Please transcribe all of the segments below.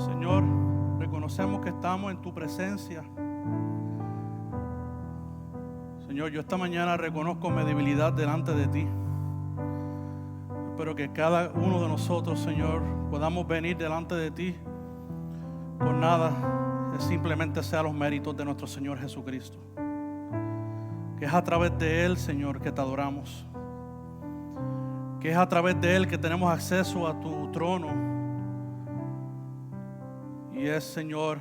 Señor, reconocemos que estamos en tu presencia. Señor, yo esta mañana reconozco mi debilidad delante de ti. Espero que cada uno de nosotros, Señor, podamos venir delante de ti con nada, que simplemente sea los méritos de nuestro Señor Jesucristo. Que es a través de Él, Señor, que te adoramos. Que es a través de Él que tenemos acceso a tu trono. Y es, Señor,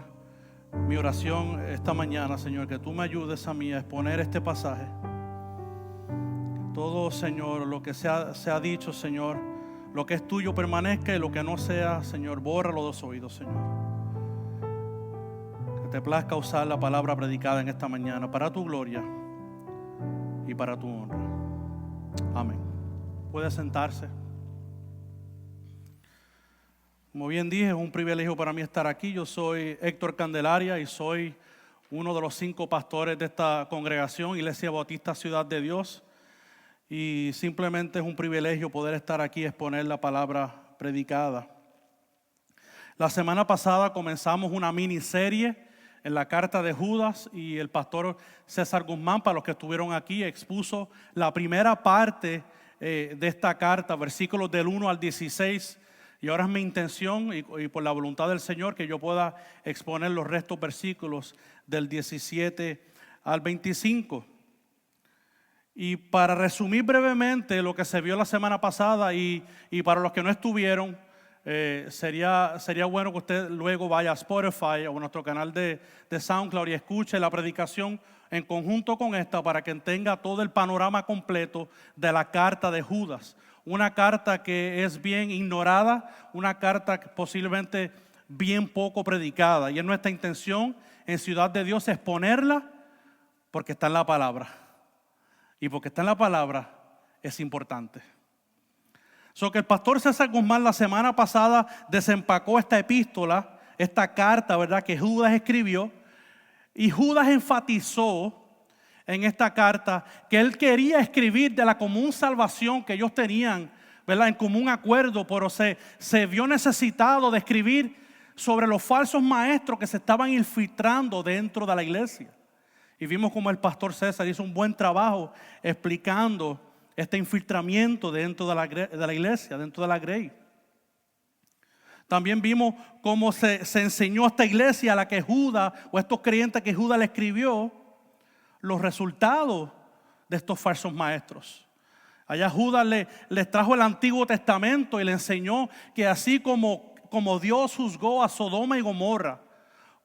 mi oración esta mañana, Señor, que tú me ayudes a mí a exponer este pasaje. Que todo, Señor, lo que se ha dicho, Señor, lo que es tuyo permanezca, y lo que no sea, Señor, bórralo de los oídos, Señor. Que te plazca usar la palabra predicada en esta mañana para tu gloria y para tu honra. Amén. Puede sentarse. Como bien dije, es un privilegio para mí estar aquí. Yo soy Héctor Candelaria y soy uno de los 5 pastores de esta congregación, Iglesia Bautista Ciudad de Dios. Y simplemente es un privilegio poder estar aquí y exponer la palabra predicada. La semana pasada comenzamos una miniserie en la carta de Judas y el pastor César Guzmán, para los que estuvieron aquí, expuso la primera parte de esta carta, versículos del 1 al 16. Y ahora es mi intención y por la voluntad del Señor que yo pueda exponer los restos versículos del 17 al 25. Y para resumir brevemente lo que se vio la semana pasada y para los que no estuvieron, sería bueno que usted luego vaya a Spotify o a nuestro canal de SoundCloud y escuche la predicación en conjunto con esta para que tenga todo el panorama completo de la carta de Judas. Una carta que es bien ignorada, una carta posiblemente bien poco predicada. Y es nuestra intención en Ciudad de Dios exponerla porque está en la palabra. Y porque está en la palabra es importante. Que el pastor César Guzmán la semana pasada desempacó esta epístola, esta carta, ¿verdad?, que Judas escribió. Y Judas enfatizó en esta carta que él quería escribir de la común salvación que ellos tenían, ¿verdad?, en común acuerdo, pero se vio necesitado de escribir sobre los falsos maestros que se estaban infiltrando dentro de la iglesia. Y vimos como el pastor César hizo un buen trabajo explicando este infiltramiento dentro de la iglesia, dentro de la grey. También vimos cómo se enseñó a esta iglesia a la que Judas, o estos creyentes que Judas le escribió, los resultados de estos falsos maestros. Allá Judas les trajo el Antiguo Testamento y le enseñó que así como Dios juzgó a Sodoma y Gomorra,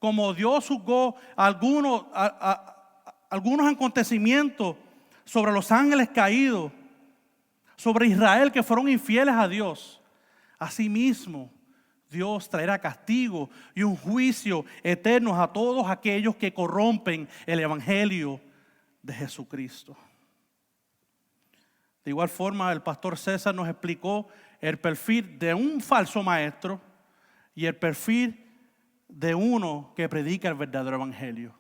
como Dios juzgó algunos acontecimientos sobre los ángeles caídos, sobre Israel que fueron infieles a Dios, asimismo Dios traerá castigo y un juicio eterno a todos aquellos que corrompen el evangelio de Jesucristo. De igual forma, el pastor César nos explicó el perfil de un falso maestro y el perfil de uno que predica el verdadero evangelio.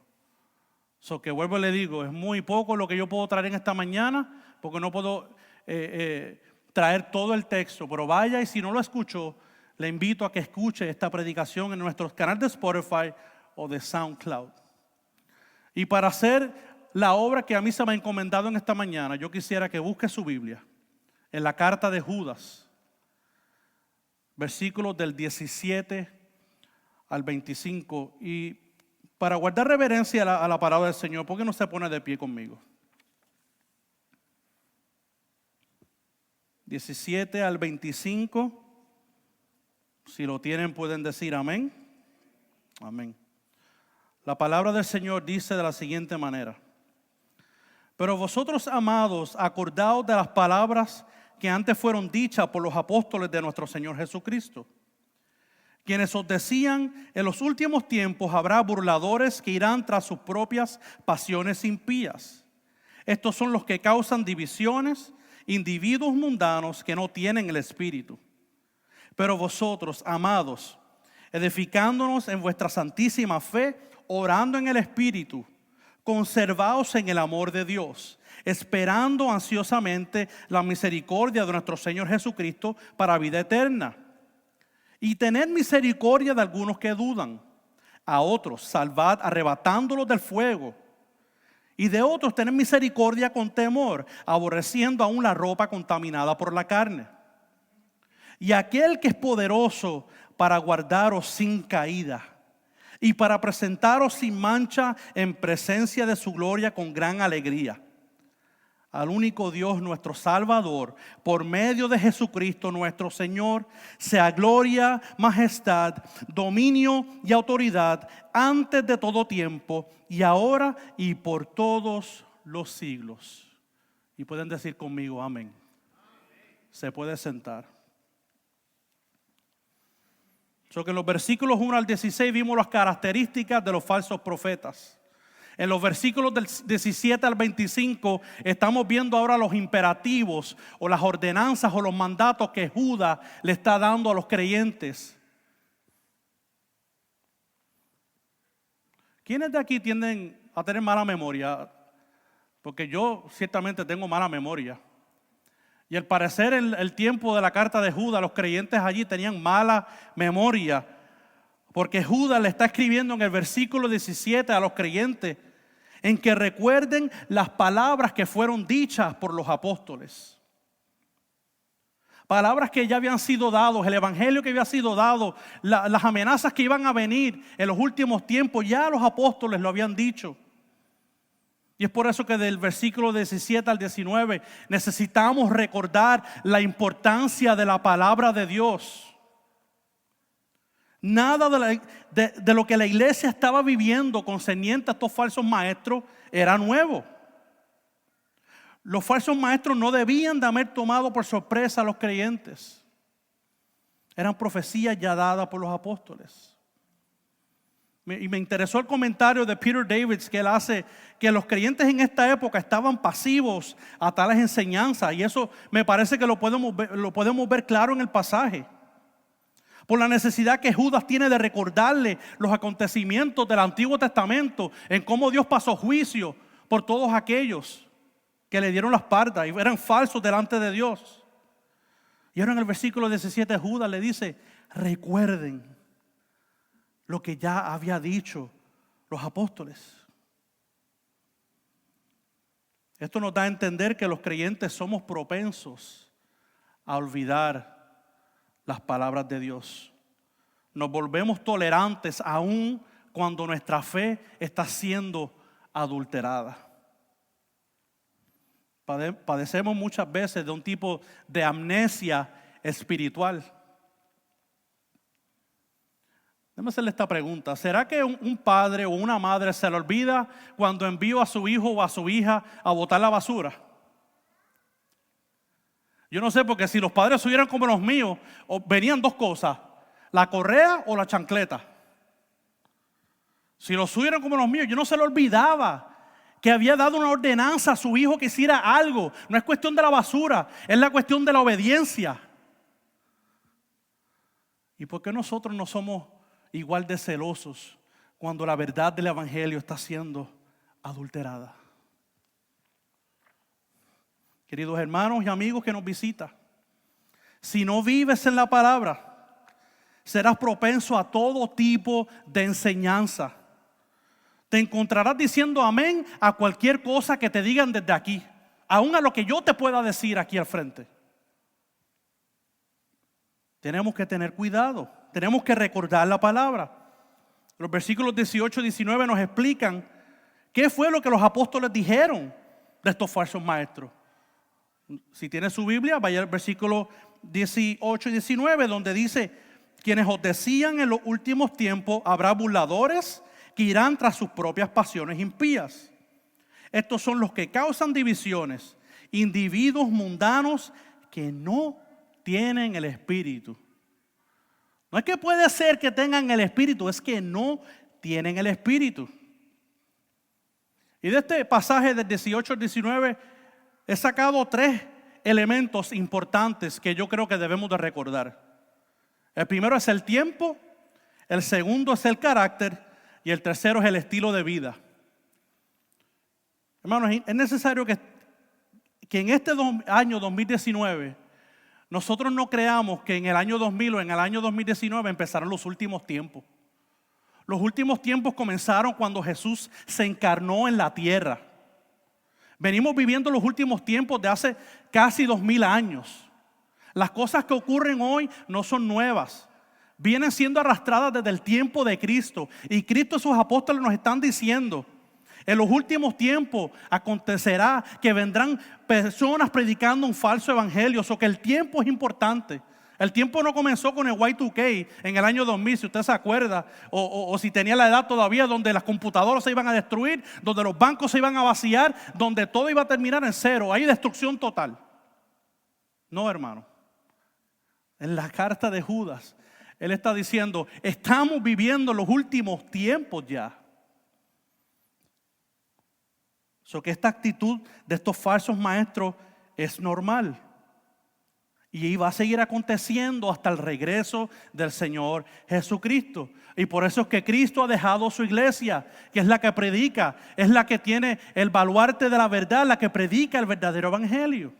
Que vuelvo y le digo, es muy poco lo que yo puedo traer en esta mañana, porque no puedo traer todo el texto, pero vaya, y si no lo escuchó, le invito a que escuche esta predicación en nuestros canales de Spotify o de SoundCloud. Y para hacer la obra que a mí se me ha encomendado en esta mañana, yo quisiera que busque su Biblia en la carta de Judas, versículos del 17 al 25. Y para guardar reverencia a la palabra del Señor, ¿por qué no se pone de pie conmigo? 17 al 25. Si lo tienen, pueden decir amén. Amén. La palabra del Señor dice de la siguiente manera: pero vosotros, amados, acordaos de las palabras que antes fueron dichas por los apóstoles de nuestro Señor Jesucristo, quienes os decían: en los últimos tiempos habrá burladores que irán tras sus propias pasiones impías. Estos son los que causan divisiones, individuos mundanos que no tienen el Espíritu. Pero vosotros, amados, edificándonos en vuestra santísima fe, orando en el Espíritu, conservaos en el amor de Dios, esperando ansiosamente la misericordia de nuestro Señor Jesucristo para vida eterna. Y tened misericordia de algunos que dudan. A otros salvad arrebatándolos del fuego. Y de otros tened misericordia con temor, aborreciendo aún la ropa contaminada por la carne. Y aquel que es poderoso para guardaros sin caída y para presentaros sin mancha en presencia de su gloria con gran alegría. Al único Dios nuestro Salvador, por medio de Jesucristo nuestro Señor, sea gloria, majestad, dominio y autoridad antes de todo tiempo y ahora y por todos los siglos. Y pueden decir conmigo amén. Se puede sentar. Que en los versículos 1 al 16 vimos las características de los falsos profetas. En los versículos del 17 al 25 estamos viendo ahora los imperativos o las ordenanzas o los mandatos que Judas le está dando a los creyentes. ¿Quiénes de aquí tienden a tener mala memoria? Porque yo ciertamente tengo mala memoria. Y al parecer en el tiempo de la carta de Judas, los creyentes allí tenían mala memoria. Porque Judas le está escribiendo en el versículo 17 a los creyentes en que recuerden las palabras que fueron dichas por los apóstoles. Palabras que ya habían sido dadas, el evangelio que había sido dado, las amenazas que iban a venir en los últimos tiempos, ya los apóstoles lo habían dicho. Y es por eso que del versículo 17 al 19 necesitamos recordar la importancia de la palabra de Dios. Nada de lo que la iglesia estaba viviendo concerniente a estos falsos maestros era nuevo. Los falsos maestros no debían de haber tomado por sorpresa a los creyentes. Eran profecías ya dadas por los apóstoles. Y me interesó el comentario de Peter Davids que él hace, que los creyentes en esta época estaban pasivos a tales enseñanzas. Y eso me parece que lo podemos ver claro en el pasaje. Por la necesidad que Judas tiene de recordarle los acontecimientos del Antiguo Testamento, en cómo Dios pasó juicio por todos aquellos que le dieron la espalda y eran falsos delante de Dios. Y ahora en el versículo 17 Judas le dice, recuerden lo que ya había dicho los apóstoles. Esto nos da a entender que los creyentes somos propensos a olvidar las palabras de Dios. Nos volvemos tolerantes aún cuando nuestra fe está siendo adulterada. Padecemos muchas veces de un tipo de amnesia espiritual. Déjame hacerle esta pregunta. ¿Será que un padre o una madre se le olvida cuando envió a su hijo o a su hija a botar la basura? Yo no sé, porque si los padres subieran como los míos, venían dos cosas, la correa o la chancleta. Si los subieran como los míos, yo no se le olvidaba que había dado una ordenanza a su hijo que hiciera algo. No es cuestión de la basura, es la cuestión de la obediencia. ¿Y por qué nosotros no somos igual de celosos cuando la verdad del evangelio está siendo adulterada? Queridos hermanos y amigos que nos visitan, si no vives en la palabra, serás propenso a todo tipo de enseñanza. Te encontrarás diciendo amén a cualquier cosa que te digan desde aquí, aún a lo que yo te pueda decir aquí al frente. Tenemos que tener cuidado, tenemos que recordar la palabra. Los versículos 18 y 19 nos explican qué fue lo que los apóstoles dijeron de estos falsos maestros. Si tiene su Biblia, vaya al versículo 18 y 19, donde dice: quienes os decían en los últimos tiempos habrá burladores que irán tras sus propias pasiones impías. Estos son los que causan divisiones, individuos mundanos que no tienen el Espíritu. No es que puede ser que tengan el Espíritu, es que no tienen el Espíritu. Y de este pasaje del 18 al 19 he sacado 3 elementos importantes que yo creo que debemos de recordar. El primero es el tiempo, el segundo es el carácter y el tercero es el estilo de vida. Hermanos, es necesario que en este año 2019 nosotros no creamos que en el año 2000 o en el año 2019 empezaron los últimos tiempos. Los últimos tiempos comenzaron cuando Jesús se encarnó en la tierra. Venimos viviendo los últimos tiempos de hace casi 2000 años. Las cosas que ocurren hoy no son nuevas. Vienen siendo arrastradas desde el tiempo de Cristo. Y Cristo y sus apóstoles nos están diciendo: en los últimos tiempos acontecerá que vendrán personas predicando un falso evangelio. O sea que el tiempo es importante. El tiempo no comenzó con el Y2K en el año 2000, si usted se acuerda, o si tenía la edad todavía, donde las computadoras se iban a destruir, donde los bancos se iban a vaciar, donde todo iba a terminar en cero. Hay destrucción total. No, hermano. En la carta de Judas, él está diciendo: estamos viviendo los últimos tiempos ya. So que esta actitud de estos falsos maestros es normal. Y va a seguir aconteciendo hasta el regreso del Señor Jesucristo. Y por eso es que Cristo ha dejado su iglesia, que es la que predica, es la que tiene el baluarte de la verdad, la que predica el verdadero evangelio.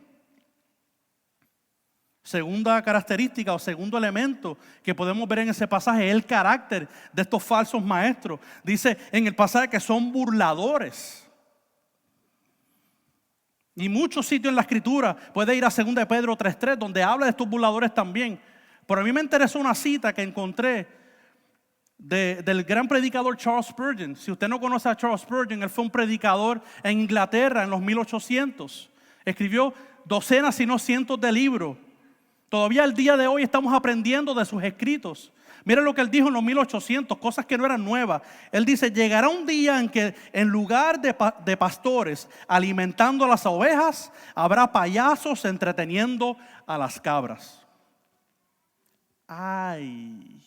Segunda característica o segundo elemento que podemos ver en ese pasaje es el carácter de estos falsos maestros. Dice en el pasaje que son burladores. Y muchos sitios en la Escritura, puede ir a 2 de Pedro 3:3, donde habla de estos burladores también. Pero a mí me interesó una cita que encontré del gran predicador Charles Spurgeon. Si usted no conoce a Charles Spurgeon, él fue un predicador en Inglaterra en los 1800. Escribió docenas, si no cientos de libros. Todavía al día de hoy estamos aprendiendo de sus escritos. Mira lo que él dijo en los 1800, cosas que no eran nuevas. Él dice: llegará un día en que en lugar de pastores alimentando a las ovejas, habrá payasos entreteniendo a las cabras. Ay.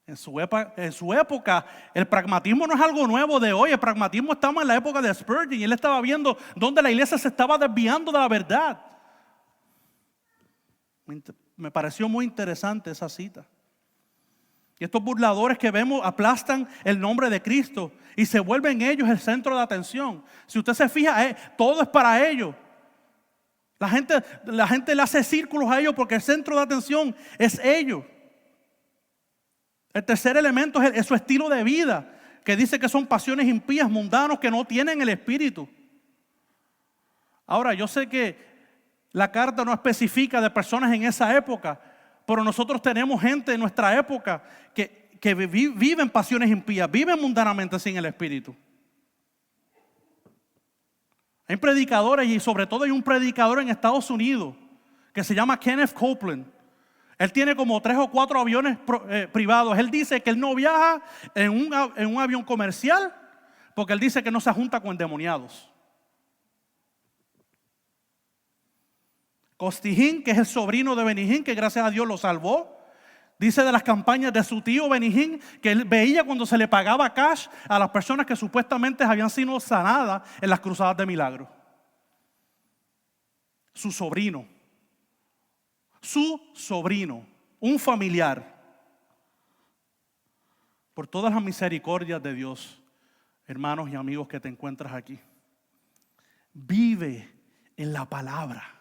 En su época, el pragmatismo no es algo nuevo de hoy. El pragmatismo estaba en la época de Spurgeon y él estaba viendo dónde la iglesia se estaba desviando de la verdad. Me pareció muy interesante esa cita. Y estos burladores que vemos aplastan el nombre de Cristo y se vuelven ellos el centro de atención. Si usted se fija, todo es para ellos. La gente le hace círculos a ellos porque el centro de atención es ellos. El tercer elemento es su estilo de vida, que dice que son pasiones impías, mundanos, que no tienen el Espíritu. Ahora, yo sé que la carta no especifica de personas en esa época, pero nosotros tenemos gente en nuestra época que viven pasiones impías, viven mundanamente sin el Espíritu. Hay predicadores, y sobre todo hay un predicador en Estados Unidos que se llama Kenneth Copeland. Él tiene como 3 o 4 aviones privados. Él dice que él no viaja en un avión comercial porque él dice que no se junta con endemoniados. Costijín, que es el sobrino de Benny Hinn, que gracias a Dios lo salvó, dice de las campañas de su tío Benny Hinn que él veía cuando se le pagaba cash a las personas que supuestamente habían sido sanadas en las cruzadas de milagro. Su sobrino, un familiar. Por todas las misericordias de Dios, hermanos y amigos que te encuentras aquí, vive en la palabra.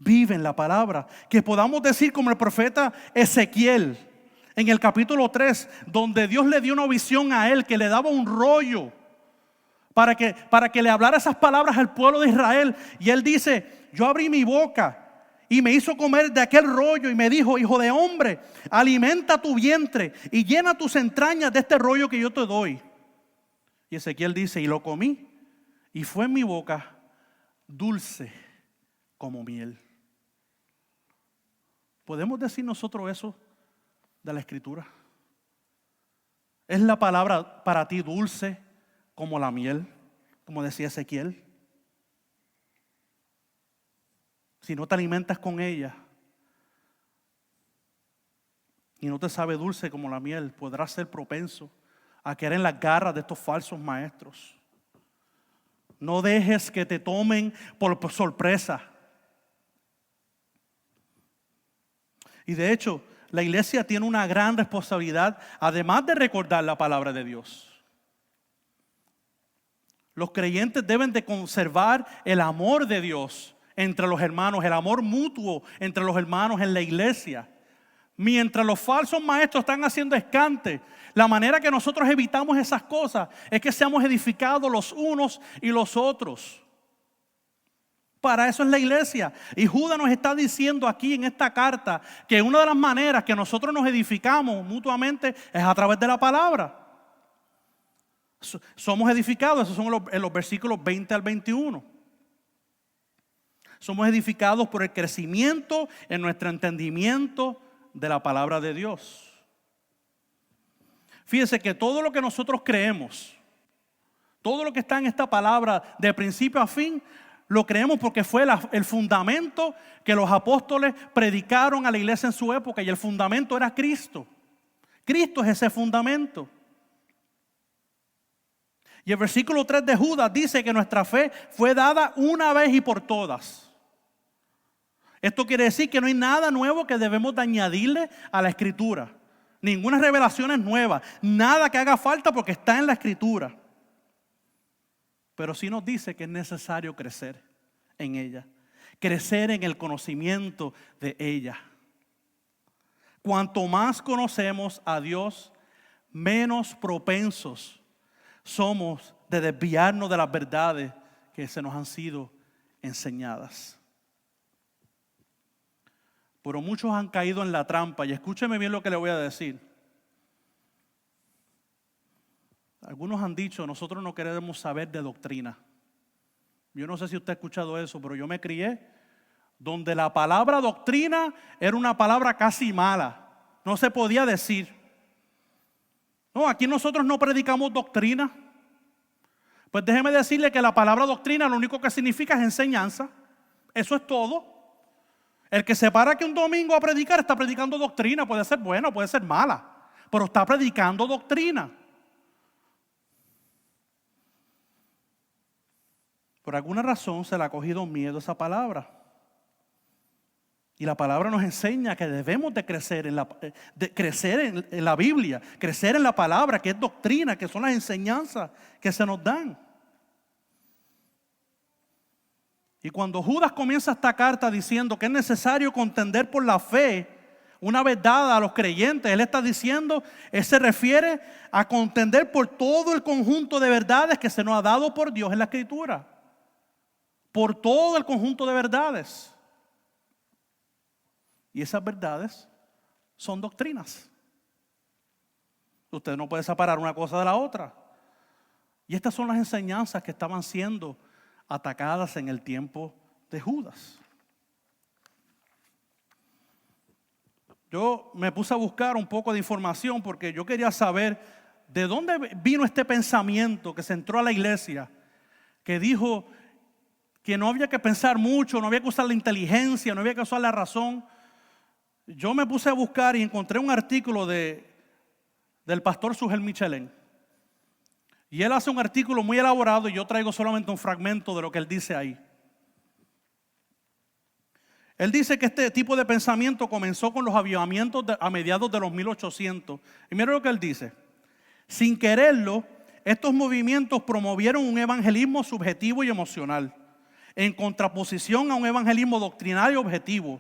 Vive en la palabra. Que podamos decir como el profeta Ezequiel en el capítulo 3, donde Dios le dio una visión a él, que le daba un rollo para que le hablara esas palabras al pueblo de Israel. Y él dice: yo abrí mi boca y me hizo comer de aquel rollo y me dijo: hijo de hombre, alimenta tu vientre y llena tus entrañas de este rollo que yo te doy. Y Ezequiel dice: y lo comí y fue en mi boca dulce como miel. ¿Podemos decir nosotros eso de la Escritura? ¿Es la palabra para ti dulce como la miel, como decía Ezequiel? Si no te alimentas con ella y no te sabe dulce como la miel, podrás ser propenso a caer en las garras de estos falsos maestros. No dejes que te tomen por sorpresa. Y de hecho, la iglesia tiene una gran responsabilidad, además de recordar la palabra de Dios. Los creyentes deben de conservar el amor de Dios entre los hermanos, el amor mutuo entre los hermanos en la iglesia. Mientras los falsos maestros están haciendo escante, la manera que nosotros evitamos esas cosas es que seamos edificados los unos y los otros. Para eso es la iglesia. Y Judas nos está diciendo aquí en esta carta que una de las maneras que nosotros nos edificamos mutuamente es a través de la palabra. Somos edificados, esos son en los versículos 20 al 21. Somos edificados por el crecimiento en nuestro entendimiento de la palabra de Dios. Fíjense que todo lo que nosotros creemos, todo lo que está en esta palabra de principio a fin, lo creemos porque fue el fundamento que los apóstoles predicaron a la iglesia en su época, y el fundamento era Cristo. Cristo es ese fundamento. Y el versículo 3 de Judas dice que nuestra fe fue dada una vez y por todas. Esto quiere decir que no hay nada nuevo que debemos de añadirle a la Escritura. Ninguna revelación es nueva, nada que haga falta porque está en la Escritura. Pero sí nos dice que es necesario crecer en ella, crecer en el conocimiento de ella. Cuanto más conocemos a Dios, menos propensos somos de desviarnos de las verdades que se nos han sido enseñadas. Pero muchos han caído en la trampa, y escúcheme bien lo que le voy a decir. Algunos han dicho, nosotros no queremos saber de doctrina. Yo no sé si usted ha escuchado eso, pero yo me crié donde la palabra doctrina era una palabra casi mala. No se podía decir. No, aquí nosotros no predicamos doctrina. Pues déjeme decirle que la palabra doctrina lo único que significa es enseñanza. Eso es todo. El que se para aquí un domingo a predicar está predicando doctrina. Puede ser buena, puede ser mala, pero está predicando doctrina. Por alguna razón se le ha cogido miedo a esa palabra. Y la palabra nos enseña que debemos de crecer en la Biblia, crecer en la palabra, que es doctrina, que son las enseñanzas que se nos dan. Y cuando Judas comienza esta carta diciendo que es necesario contender por la fe, una vez dada a los creyentes, él está diciendo, él se refiere a contender por todo el conjunto de verdades que se nos ha dado por Dios en la Escritura. Por todo el conjunto de verdades. Y esas verdades son doctrinas. Usted no puede separar una cosa de la otra. Y estas son las enseñanzas que estaban siendo atacadas en el tiempo de Judas. Yo me puse a buscar un poco de información porque yo quería saber de dónde vino este pensamiento que se entró a la iglesia, que dijo que no había que pensar mucho, no había que usar la inteligencia, no había que usar la razón. Yo me puse a buscar y encontré un artículo del pastor Sugel Michelén. Y él hace un artículo muy elaborado y yo traigo solamente un fragmento de lo que él dice ahí. Él dice que este tipo de pensamiento comenzó con los avivamientos a mediados de los 1800. Y mira lo que él dice. Sin quererlo, estos movimientos promovieron un evangelismo subjetivo y emocional, en contraposición a un evangelismo doctrinario objetivo.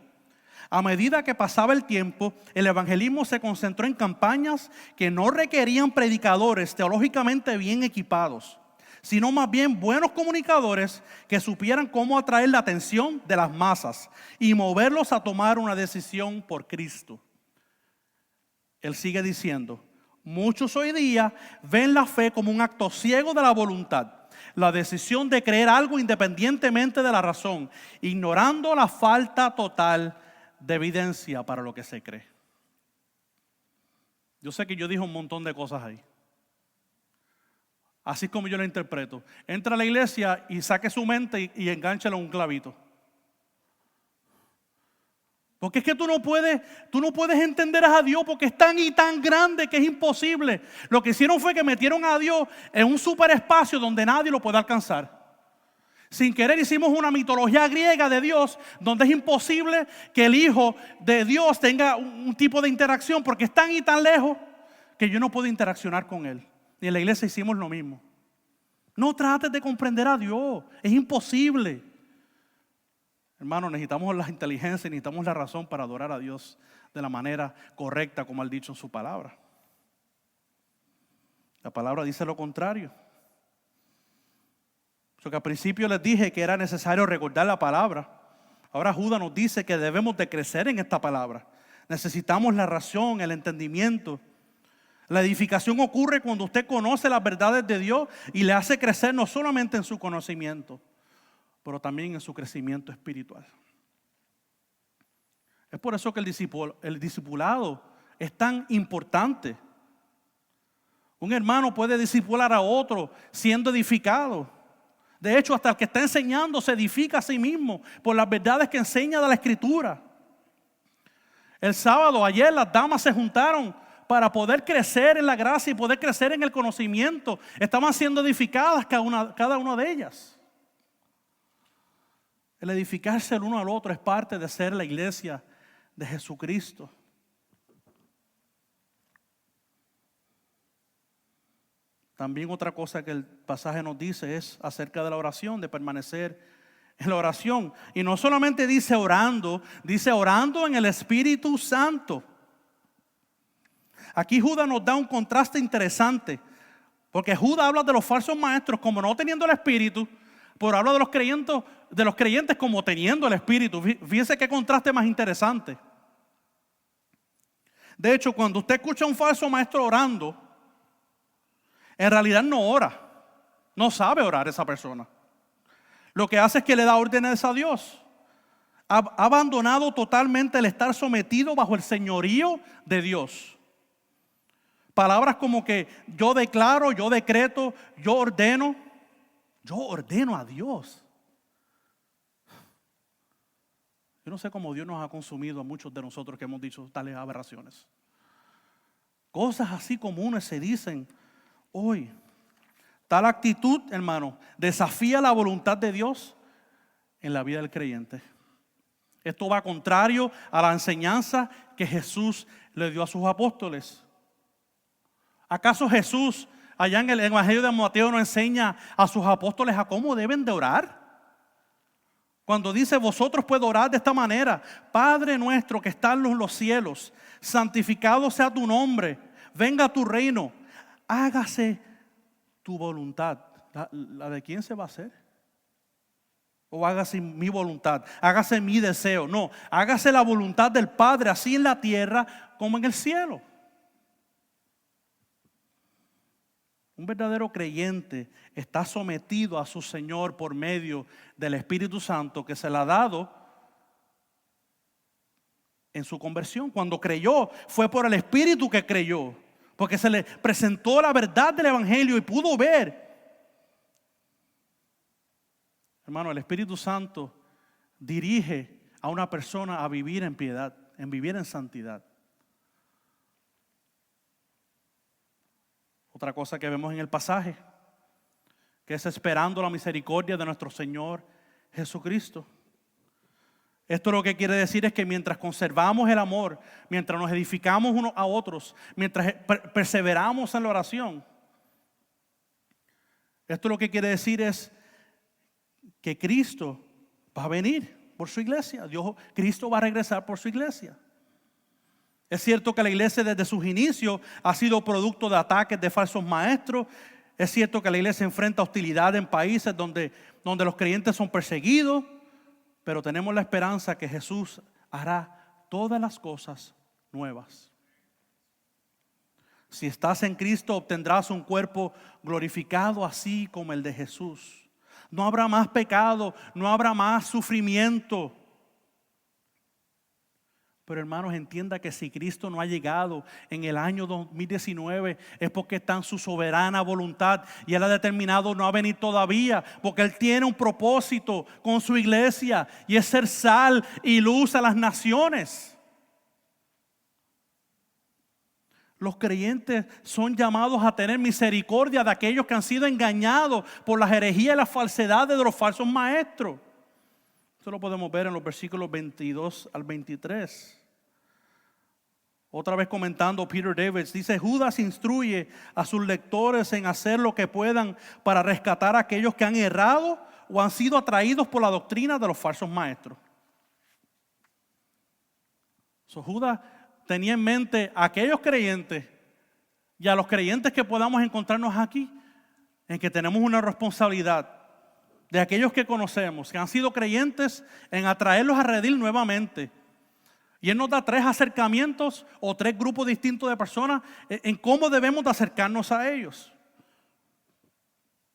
A medida que pasaba el tiempo, el evangelismo se concentró en campañas que no requerían predicadores teológicamente bien equipados, sino más bien buenos comunicadores que supieran cómo atraer la atención de las masas y moverlos a tomar una decisión por Cristo. Él sigue diciendo, muchos hoy día ven la fe como un acto ciego de la voluntad, la decisión de creer algo independientemente de la razón, ignorando la falta total de evidencia para lo que se cree. Yo sé que yo dije un montón de cosas ahí. Así es como yo lo interpreto. Entra a la iglesia y saque su mente y engánchalo en un clavito. Porque es que tú no puedes entender a Dios porque es tan y tan grande que es imposible. Lo que hicieron fue que metieron a Dios en un superespacio donde nadie lo puede alcanzar. Sin querer hicimos una mitología griega de Dios donde es imposible que el Hijo de Dios tenga un tipo de interacción porque es tan y tan lejos que yo no puedo interaccionar con Él. Y en la iglesia hicimos lo mismo. No trates de comprender a Dios, es imposible. Hermano, necesitamos la inteligencia y necesitamos la razón para adorar a Dios de la manera correcta, como ha dicho en su palabra. La palabra dice lo contrario. Porque al principio les dije que era necesario recordar la palabra. Ahora Judas nos dice que debemos de crecer en esta palabra. Necesitamos la razón, el entendimiento. La edificación ocurre cuando usted conoce las verdades de Dios y le hace crecer no solamente en su conocimiento, pero también en su crecimiento espiritual. Es por eso que el discipulado es tan importante. Un hermano puede discipular a otro siendo edificado. De hecho, hasta el que está enseñando se edifica a sí mismo por las verdades que enseña de la Escritura. El sábado, ayer, las damas se juntaron para poder crecer en la gracia y poder crecer en el conocimiento. Estaban siendo edificadas cada una de ellas. El edificarse el uno al otro es parte de ser la iglesia de Jesucristo. También otra cosa que el pasaje nos dice es acerca de la oración, de permanecer en la oración. Y no solamente dice orando en el Espíritu Santo. Aquí Judas nos da un contraste interesante, porque Judas habla de los falsos maestros como no teniendo el Espíritu, pero habla de los creyentes como teniendo el Espíritu. Fíjense qué contraste más interesante. De hecho, cuando usted escucha a un falso maestro orando, en realidad no ora, no sabe orar esa persona. Lo que hace es que le da órdenes a Dios. Ha abandonado totalmente el estar sometido bajo el señorío de Dios. Palabras como que yo declaro, yo decreto, yo ordeno a Dios. Yo no sé cómo Dios nos ha consumido a muchos de nosotros que hemos dicho tales aberraciones. Cosas así comunes se dicen hoy. Tal actitud, hermano, desafía la voluntad de Dios en la vida del creyente. Esto va contrario a la enseñanza que Jesús le dio a sus apóstoles. ¿Acaso Jesús, allá en el Evangelio de Mateo, no enseña a sus apóstoles a cómo deben de orar? Cuando dice, vosotros podéis orar de esta manera: Padre nuestro que estás en los cielos, santificado sea tu nombre, venga tu reino, hágase tu voluntad. ¿La de quién se va a hacer? O hágase mi voluntad, hágase mi deseo. No, hágase la voluntad del Padre, así en la tierra como en el cielo. Un verdadero creyente está sometido a su Señor por medio del Espíritu Santo que se le ha dado en su conversión. Cuando creyó, fue por el Espíritu que creyó, porque se le presentó la verdad del Evangelio y pudo ver. Hermano, el Espíritu Santo dirige a una persona a vivir en piedad, en vivir en santidad. Otra cosa que vemos en el pasaje, que es esperando la misericordia de nuestro Señor Jesucristo. Esto lo que quiere decir es que mientras conservamos el amor, mientras nos edificamos unos a otros, mientras perseveramos en la oración, esto lo que quiere decir es que Cristo va a venir por su iglesia. Cristo va a regresar por su iglesia. Es cierto que la iglesia desde sus inicios ha sido producto de ataques de falsos maestros. Es cierto que la iglesia enfrenta hostilidad en países donde los creyentes son perseguidos. Pero tenemos la esperanza que Jesús hará todas las cosas nuevas. Si estás en Cristo, obtendrás un cuerpo glorificado así como el de Jesús. No habrá más pecado, no habrá más sufrimiento. Pero hermanos, entienda que si Cristo no ha llegado en el año 2019 es porque está en su soberana voluntad y Él ha determinado no venir todavía, porque Él tiene un propósito con su iglesia y es ser sal y luz a las naciones. Los creyentes son llamados a tener misericordia de aquellos que han sido engañados por las herejías y las falsedades de los falsos maestros. Esto lo podemos ver en los versículos 22 al 23. Otra vez comentando, Peter Davids dice: Judas instruye a sus lectores en hacer lo que puedan para rescatar a aquellos que han errado o han sido atraídos por la doctrina de los falsos maestros. Judas tenía en mente a aquellos creyentes y a los creyentes que podamos encontrarnos aquí, en que tenemos una responsabilidad de aquellos que conocemos, que han sido creyentes, en atraerlos a redil nuevamente. Y Él nos da 3 acercamientos o 3 grupos distintos de personas en cómo debemos de acercarnos a ellos.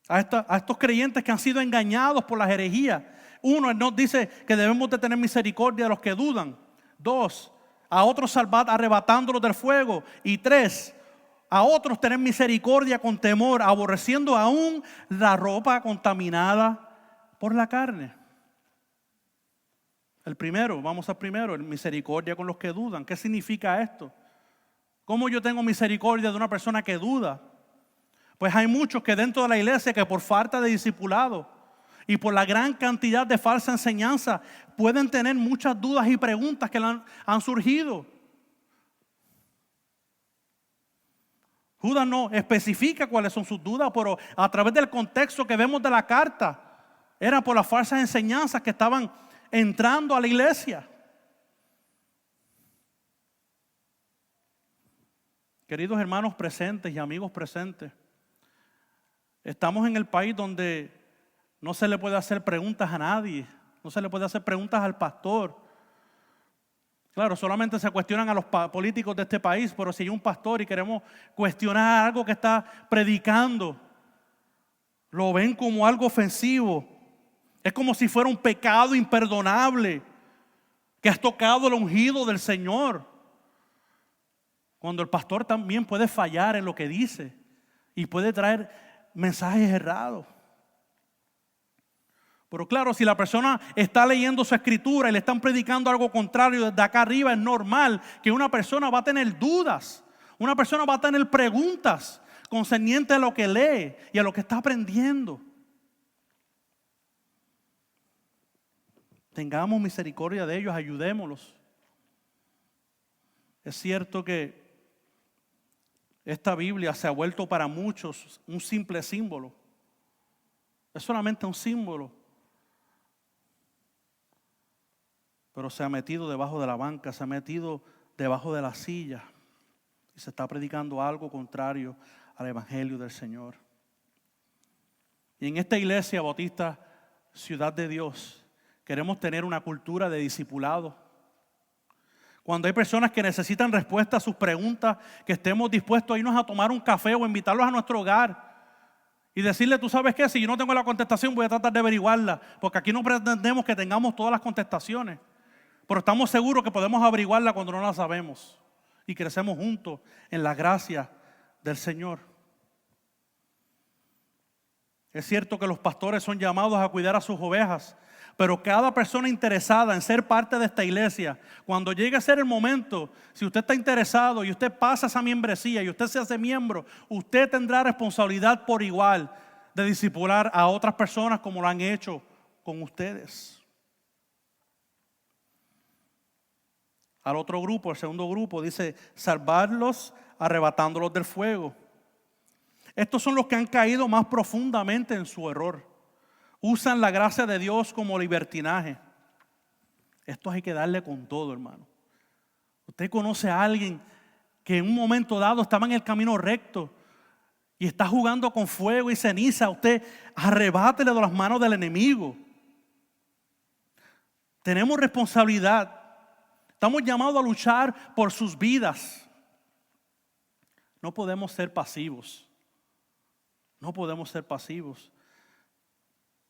A estos creyentes que han sido engañados por las herejías. 1, Él nos dice que debemos de tener misericordia de los que dudan. 2, a otros salvar arrebatándolos del fuego. Y 3, a otros tener misericordia con temor, aborreciendo aún la ropa contaminada por la carne. Vamos al primero, el misericordia con los que dudan. ¿Qué significa esto? ¿Cómo yo tengo misericordia de una persona que duda? Pues hay muchos que dentro de la iglesia que por falta de discipulado y por la gran cantidad de falsa enseñanza pueden tener muchas dudas y preguntas que han surgido. Judas no especifica cuáles son sus dudas, pero a través del contexto que vemos de la carta, era por las falsas enseñanzas que estaban entrando a la iglesia. Queridos hermanos presentes y amigos presentes, estamos en el país donde no se le puede hacer preguntas a nadie, no se le puede hacer preguntas al pastor. Claro, solamente se cuestionan a los políticos de este país, pero si hay un pastor y queremos cuestionar algo que está predicando, lo ven como algo ofensivo. Es como si fuera un pecado imperdonable, que has tocado el ungido del Señor. Cuando el pastor también puede fallar en lo que dice y puede traer mensajes errados. Pero claro, si la persona está leyendo su escritura y le están predicando algo contrario desde acá arriba, es normal que una persona va a tener dudas. Una persona va a tener preguntas concernientes a lo que lee y a lo que está aprendiendo. Tengamos misericordia de ellos, ayudémoslos. Es cierto que esta Biblia se ha vuelto para muchos un simple símbolo. Es solamente un símbolo. Pero se ha metido debajo de la banca, se ha metido debajo de la silla. Y se está predicando algo contrario al Evangelio del Señor. Y en esta iglesia bautista, Ciudad de Dios, queremos tener una cultura de discipulado. Cuando hay personas que necesitan respuesta a sus preguntas, que estemos dispuestos a irnos a tomar un café o invitarlos a nuestro hogar y decirle, tú sabes qué, si yo no tengo la contestación voy a tratar de averiguarla, porque aquí no pretendemos que tengamos todas las contestaciones, pero estamos seguros que podemos averiguarla cuando no la sabemos y crecemos juntos en la gracia del Señor. Es cierto que los pastores son llamados a cuidar a sus ovejas, pero cada persona interesada en ser parte de esta iglesia, cuando llegue a ser el momento, si usted está interesado y usted pasa esa membresía y usted se hace miembro, usted tendrá responsabilidad por igual de discipular a otras personas como lo han hecho con ustedes. Al otro grupo, el segundo grupo, dice salvarlos arrebatándolos del fuego. Estos son los que han caído más profundamente en su error. Usan la gracia de Dios como libertinaje. Esto hay que darle con todo, hermano. Usted conoce a alguien que en un momento dado estaba en el camino recto y está jugando con fuego y ceniza. Usted arrebátele de las manos del enemigo. Tenemos responsabilidad. Estamos llamados a luchar por sus vidas. No podemos ser pasivos. No podemos ser pasivos.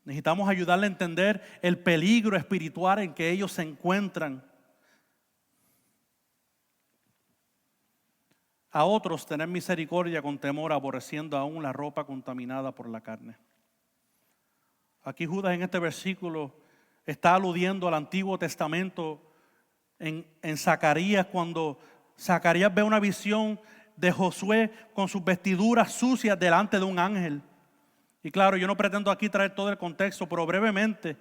Necesitamos ayudarle a entender el peligro espiritual en que ellos se encuentran. A otros tener misericordia con temor, aborreciendo aún la ropa contaminada por la carne. Aquí Judas en este versículo está aludiendo al Antiguo Testamento en Zacarías, cuando Zacarías ve una visión de Josué con sus vestiduras sucias delante de un ángel. Y claro, yo no pretendo aquí traer todo el contexto, pero brevemente,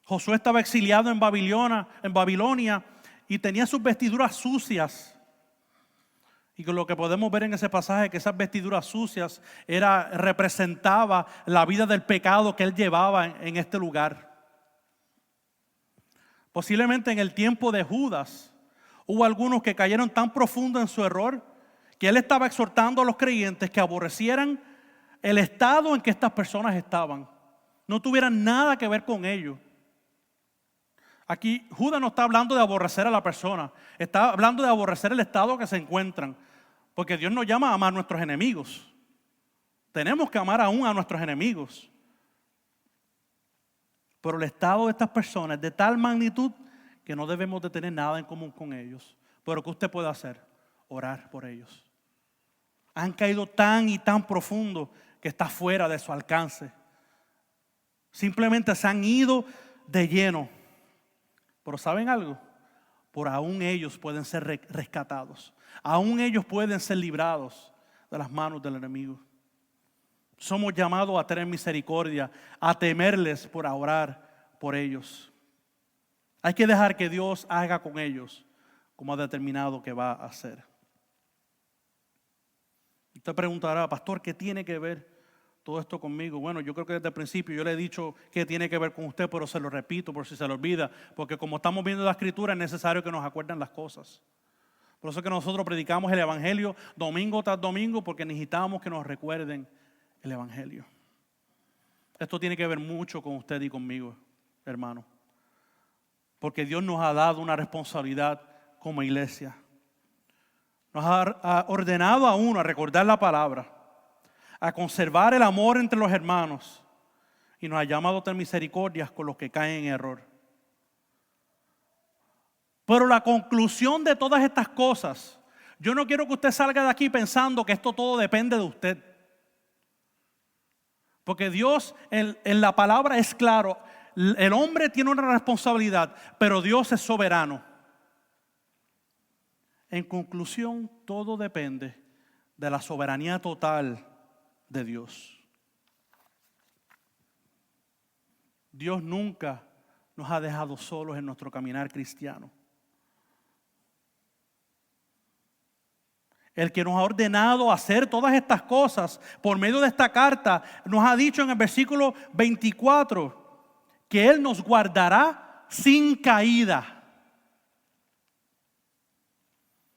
Josué estaba exiliado en Babilonia y tenía sus vestiduras sucias. Y lo que podemos ver en ese pasaje es que esas vestiduras sucias representaba la vida del pecado que él llevaba en este lugar. Posiblemente en el tiempo de Judas Hubo algunos que cayeron tan profundo en su error que él estaba exhortando a los creyentes que aborrecieran el estado en que estas personas estaban. No tuvieran nada que ver con ellos. Aquí Judas no está hablando de aborrecer a la persona, está hablando de aborrecer el estado que se encuentran. Porque Dios nos llama a amar a nuestros enemigos. Tenemos que amar aún a nuestros enemigos. Pero el estado de estas personas es de tal magnitud que no debemos de tener nada en común con ellos. Pero ¿qué usted puede hacer? Orar por ellos. Han caído tan y tan profundo que está fuera de su alcance. Simplemente se han ido de lleno. Pero ¿saben algo? Por aún ellos pueden ser rescatados. Aún ellos pueden ser librados de las manos del enemigo. Somos llamados a tener misericordia, a temerles por orar por ellos. Hay que dejar que Dios haga con ellos como ha determinado que va a hacer. Usted preguntará, pastor, ¿qué tiene que ver todo esto conmigo? Bueno, yo creo que desde el principio yo le he dicho que tiene que ver con usted, pero se lo repito por si se lo olvida, porque como estamos viendo la Escritura es necesario que nos acuerden las cosas. Por eso es que nosotros predicamos el Evangelio domingo tras domingo, porque necesitamos que nos recuerden el Evangelio. Esto tiene que ver mucho con usted y conmigo, hermano, porque Dios nos ha dado una responsabilidad como iglesia. Nos ha ordenado a uno a recordar la palabra, a conservar el amor entre los hermanos, y nos ha llamado a tener misericordias con los que caen en error. Pero la conclusión de todas estas cosas, yo no quiero que usted salga de aquí pensando que esto todo depende de usted. Porque Dios en la palabra es claro, el hombre tiene una responsabilidad, pero Dios es soberano. En conclusión, todo depende de la soberanía total de Dios. Dios nunca nos ha dejado solos en nuestro caminar cristiano. El que nos ha ordenado hacer todas estas cosas por medio de esta carta, nos ha dicho en el versículo 24 que Él nos guardará sin caída.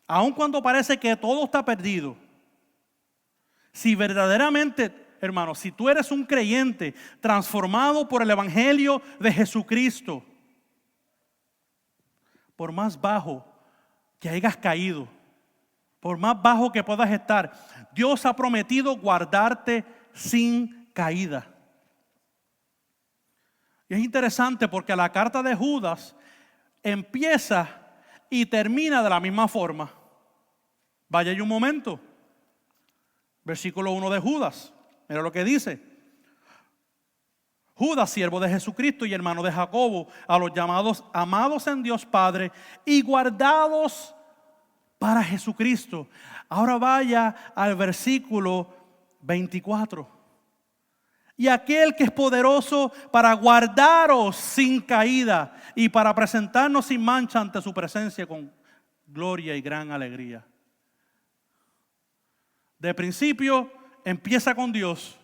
Aun cuando parece que todo está perdido, si verdaderamente, hermano, si tú eres un creyente transformado por el Evangelio de Jesucristo, por más bajo que hayas caído, por más bajo que puedas estar, Dios ha prometido guardarte sin caída. Y es interesante porque la carta de Judas empieza y termina de la misma forma. Vaya ahí un momento. Versículo 1 de Judas. Mira lo que dice. Judas, siervo de Jesucristo y hermano de Jacobo, a los llamados amados en Dios Padre y guardados para Jesucristo. Ahora vaya al versículo 24. Y aquel que es poderoso para guardaros sin caída y para presentarnos sin mancha ante su presencia con gloria y gran alegría. De principio empieza con Dios.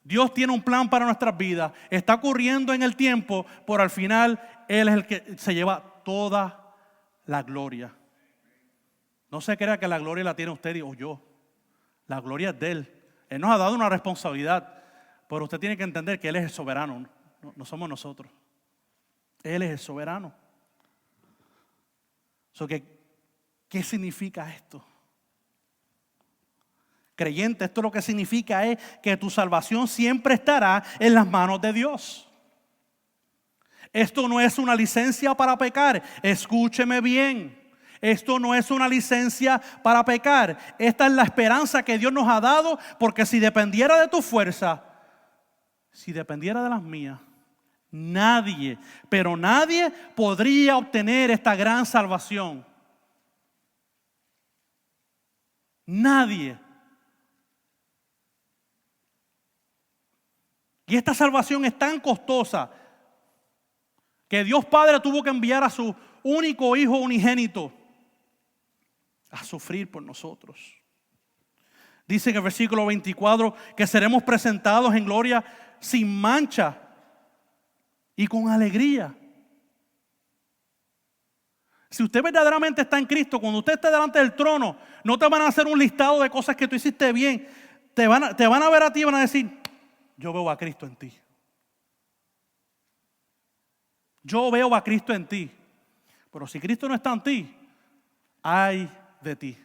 Dios tiene un plan para nuestras vidas. Está ocurriendo en el tiempo, pero al final Él es el que se lleva toda la gloria. No se crea que la gloria la tiene usted o yo. La gloria es de Él. Él nos ha dado una responsabilidad. Pero usted tiene que entender que Él es el soberano. No somos nosotros. Él es el soberano. ¿Qué significa esto? Creyente, esto lo que significa es que tu salvación siempre estará en las manos de Dios. Esto no es una licencia para pecar. Escúcheme bien. Esto no es una licencia para pecar. Esta es la esperanza que Dios nos ha dado, porque si dependiera de tu fuerza, si dependiera de las mías, nadie, pero nadie podría obtener esta gran salvación. Nadie. Y esta salvación es tan costosa que Dios Padre tuvo que enviar a su único Hijo unigénito a sufrir por nosotros. Dice en el versículo 24 que seremos presentados en gloria sin mancha y con alegría. Si usted verdaderamente está en Cristo, cuando usted esté delante del trono, no te van a hacer un listado de cosas que tú hiciste bien. Te van a ver a ti y van a decir, yo veo a Cristo en ti. Yo veo a Cristo en ti. Pero si Cristo no está en ti, ay de ti.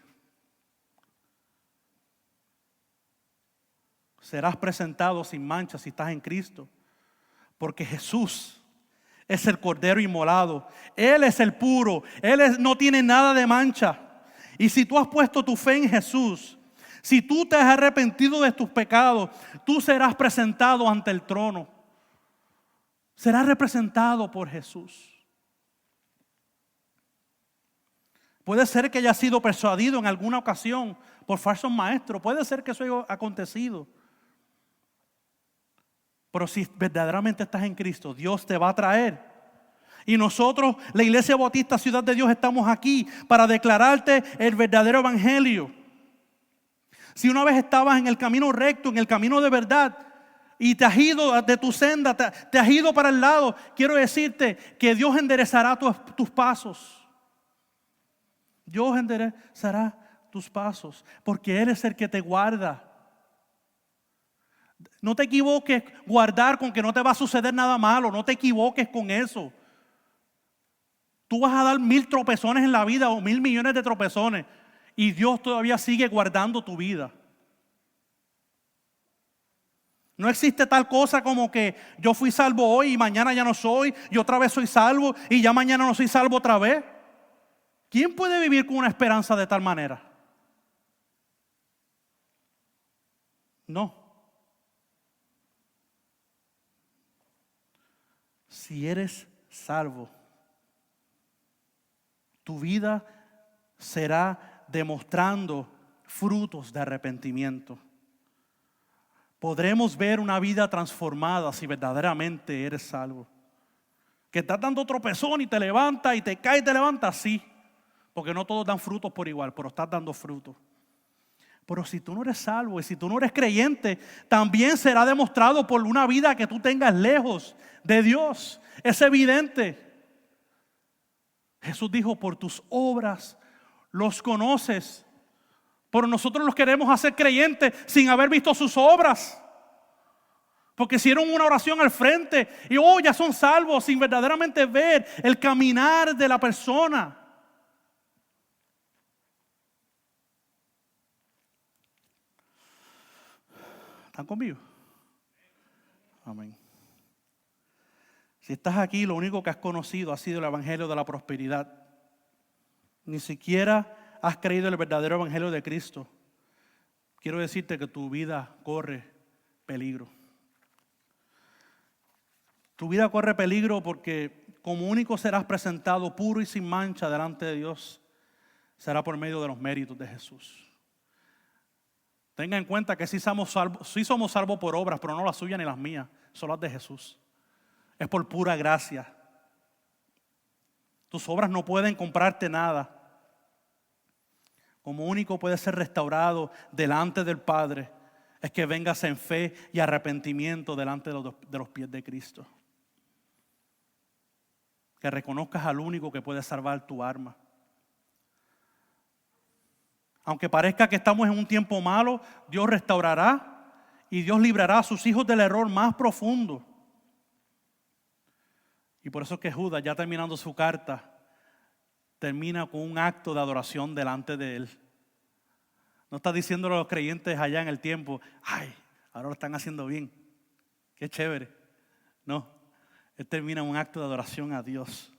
Serás presentado sin mancha si estás en Cristo. Porque Jesús es el Cordero inmolado. Él es el puro. No tiene nada de mancha. Y si tú has puesto tu fe en Jesús, si tú te has arrepentido de tus pecados, tú serás presentado ante el trono. Serás representado por Jesús. Puede ser que haya sido persuadido en alguna ocasión por falsos maestros. Puede ser que eso haya acontecido. Pero si verdaderamente estás en Cristo, Dios te va a traer. Y nosotros, la Iglesia Bautista Ciudad de Dios, estamos aquí para declararte el verdadero evangelio. Si una vez estabas en el camino recto, en el camino de verdad, y te has ido de tu senda, te has ido para el lado, quiero decirte que Dios enderezará tus pasos. Dios enderezará tus pasos, porque Él es el que te guarda. No te equivoques guardar con que no te va a suceder nada malo. No te equivoques con eso. Tú vas a dar 1000 tropezones en la vida o 1000 millones de tropezones y Dios todavía sigue guardando tu vida. No existe tal cosa como que yo fui salvo hoy y mañana ya no soy, y otra vez soy salvo y ya mañana no soy salvo otra vez. ¿Quién puede vivir con una esperanza de tal manera? No. Si eres salvo, tu vida será demostrando frutos de arrepentimiento. Podremos ver una vida transformada si verdaderamente eres salvo. Que estás dando tropezón y te levantas y te caes y te levantas, sí. Porque no todos dan frutos por igual, pero estás dando frutos. Pero si tú no eres salvo y si tú no eres creyente, también será demostrado por una vida que tú tengas lejos de Dios. Es evidente. Jesús dijo, por tus obras los conoces. Pero nosotros los queremos hacer creyentes sin haber visto sus obras. Porque hicieron una oración al frente y ya son salvos sin verdaderamente ver el caminar de la persona. ¿Están conmigo? Amén. Si estás aquí, lo único que has conocido ha sido el evangelio de la prosperidad. Ni siquiera has creído en el verdadero evangelio de Cristo. Quiero decirte que tu vida corre peligro. Tu vida corre peligro porque como único serás presentado puro y sin mancha delante de Dios, será por medio de los méritos de Jesús. Tenga en cuenta que sí somos salvos por obras, pero no las suyas ni las mías, son las de Jesús. Es por pura gracia. Tus obras no pueden comprarte nada. Como único puede ser restaurado delante del Padre es que vengas en fe y arrepentimiento delante de los pies de Cristo. Que reconozcas al único que puede salvar tu alma. Aunque parezca que estamos en un tiempo malo, Dios restaurará y Dios librará a sus hijos del error más profundo. Y por eso es que Judas, ya terminando su carta, termina con un acto de adoración delante de él. No está diciéndole a los creyentes allá en el tiempo, ay, ahora lo están haciendo bien, qué chévere. No, él termina un acto de adoración a Dios.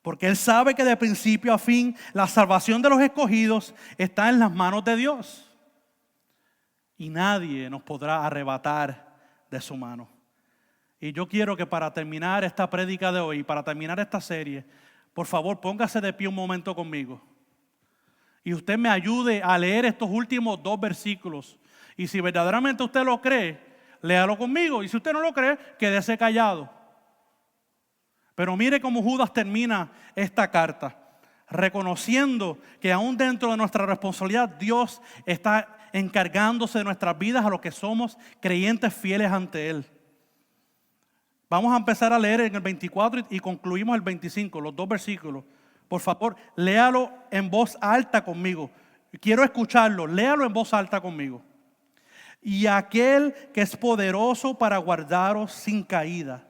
Porque él sabe que de principio a fin la salvación de los escogidos está en las manos de Dios. Y nadie nos podrá arrebatar de su mano. Y yo quiero que para terminar esta prédica de hoy, para terminar esta serie, por favor póngase de pie un momento conmigo. Y usted me ayude a leer estos últimos 2 versículos. Y si verdaderamente usted lo cree, léalo conmigo. Y si usted no lo cree, quédese callado. Pero mire cómo Judas termina esta carta, reconociendo que aún dentro de nuestra responsabilidad, Dios está encargándose de nuestras vidas a los que somos creyentes fieles ante Él. Vamos a empezar a leer en el 24 y concluimos el 25, los 2 versículos. Por favor, léalo en voz alta conmigo. Quiero escucharlo, léalo en voz alta conmigo. Y aquel que es poderoso para guardaros sin caída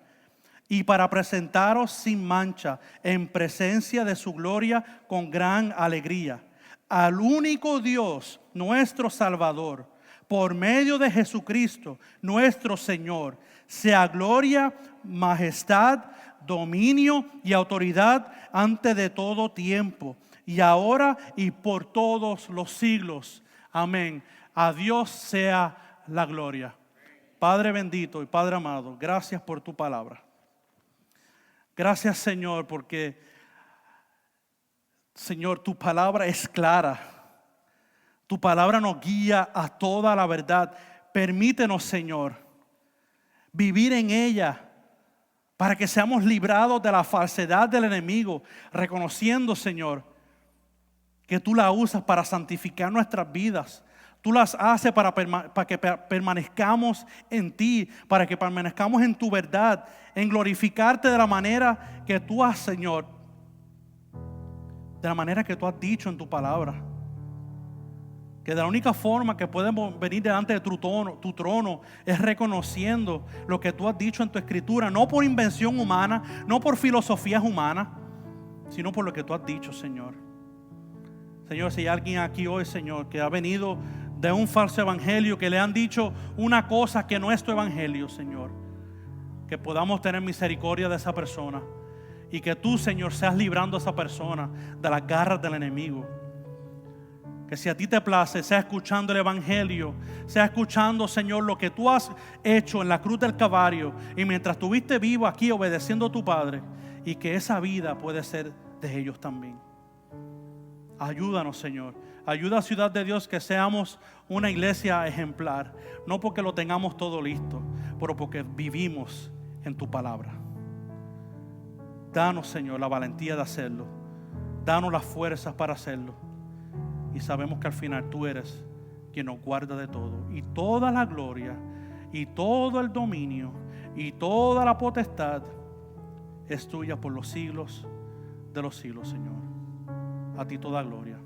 y para presentaros sin mancha en presencia de su gloria con gran alegría. Al único Dios, nuestro Salvador, por medio de Jesucristo, nuestro Señor, sea gloria, majestad, dominio y autoridad antes de todo tiempo, y ahora y por todos los siglos. Amén. A Dios sea la gloria. Padre bendito y Padre amado, gracias por tu palabra. Gracias, Señor, porque, Señor, tu palabra es clara. Tu palabra nos guía a toda la verdad. Permítenos, Señor, vivir en ella para que seamos librados de la falsedad del enemigo, reconociendo, Señor, que tú la usas para santificar nuestras vidas. Tú las haces para que permanezcamos en ti, para que permanezcamos en tu verdad, en glorificarte de la manera que tú has, Señor, de la manera que tú has dicho en tu palabra. Que de la única forma que podemos venir delante de tu trono es reconociendo lo que tú has dicho en tu escritura, no por invención humana, no por filosofías humanas, sino por lo que tú has dicho, Señor. Señor, si hay alguien aquí hoy, Señor, que ha venido de un falso evangelio, que le han dicho una cosa que no es tu evangelio, Señor, que podamos tener misericordia de esa persona y que tú, Señor, seas librando a esa persona de las garras del enemigo. Que si a ti te place, sea escuchando el evangelio, sea escuchando, Señor, lo que tú has hecho en la cruz del Calvario y mientras estuviste vivo aquí obedeciendo a tu Padre, y que esa vida puede ser de ellos también. Ayúdanos, Señor. Ayuda a Ciudad de Dios que seamos una iglesia ejemplar. No porque lo tengamos todo listo, pero porque vivimos en tu palabra. Danos, Señor, la valentía de hacerlo. Danos las fuerzas para hacerlo. Y sabemos que al final tú eres quien nos guarda de todo. Y toda la gloria, y todo el dominio, y toda la potestad es tuya por los siglos de los siglos, Señor. A ti toda gloria.